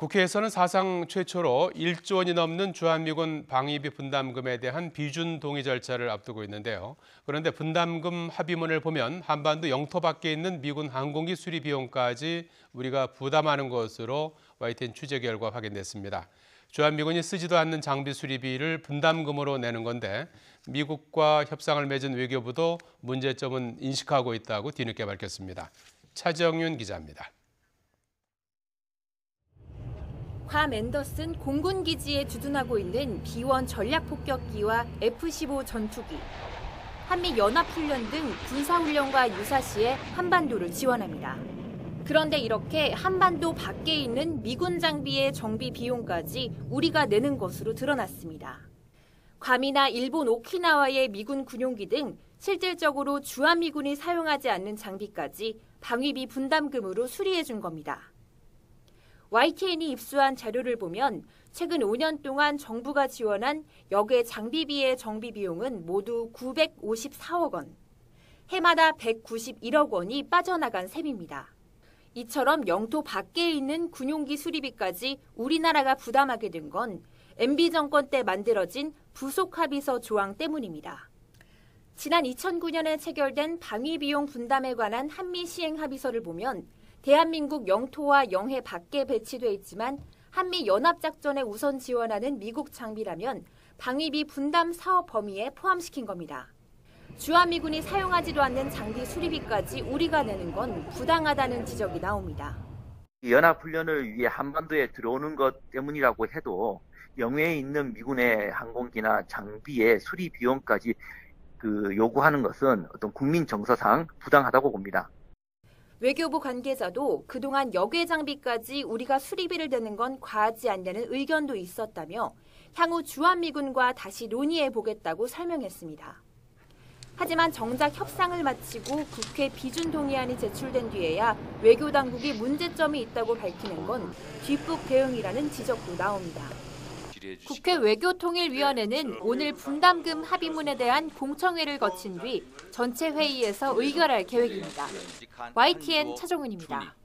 국회에서는 사상 최초로 1조 원이 넘는 주한미군 방위비 분담금에 대한 비준 동의 절차를 앞두고 있는데요. 그런데 분담금 합의문을 보면 한반도 영토 밖에 있는 미군 항공기 수리 비용까지 우리가 부담하는 것으로 YTN 취재 결과 확인됐습니다. 주한미군이 쓰지도 않는 장비 수리비를 분담금으로 내는 건데 미국과 협상을 맺은 외교부도 문제점은 인식하고 있다고 뒤늦게 밝혔습니다. 차정윤 기자입니다. 괌 앤더슨 공군 기지에 주둔하고 있는 B-1 전략폭격기와 F-15 전투기. 한미 연합훈련 등 군사훈련과 유사시에 한반도를 지원합니다. 그런데 이렇게 한반도 밖에 있는 미군 장비의 정비 비용까지 우리가 내는 것으로 드러났습니다. 괌이나 일본 오키나와의 미군 군용기 등 실질적으로 주한미군이 사용하지 않는 장비까지 방위비 분담금으로 수리해 준 겁니다. YTN이 입수한 자료를 보면 최근 5년 동안 정부가 지원한 역외 장비비의 정비 비용은 모두 954억 원, 해마다 191억 원이 빠져나간 셈입니다. 이처럼 영토 밖에 있는 군용기 수리비까지 우리나라가 부담하게 된 건 MB 정권 때 만들어진 부속합의서 조항 때문입니다. 지난 2009년에 체결된 방위비용 분담에 관한 한미 시행 합의서를 보면 대한민국 영토와 영해 밖에 배치돼 있지만 한미 연합작전에 우선 지원하는 미국 장비라면 방위비 분담 사업 범위에 포함시킨 겁니다. 주한미군이 사용하지도 않는 장비 수리비까지 우리가 내는 건 부당하다는 지적이 나옵니다. 연합훈련을 위해 한반도에 들어오는 것 때문이라고 해도 영해에 있는 미군의 항공기나 장비의 수리 비용까지 요구하는 것은 어떤 국민 정서상 부당하다고 봅니다. 외교부 관계자도 그동안 역외 장비까지 우리가 수리비를 내는 건 과하지 않냐는 의견도 있었다며 향후 주한미군과 다시 논의해보겠다고 설명했습니다. 하지만 정작 협상을 마치고 국회 비준 동의안이 제출된 뒤에야 외교당국이 문제점이 있다고 밝히는 건 뒷북 대응이라는 지적도 나옵니다. 국회 외교통일위원회는 오늘 분담금 합의문에 대한 공청회를 거친 뒤 전체 회의에서 의결할 계획입니다. YTN 차정은입니다.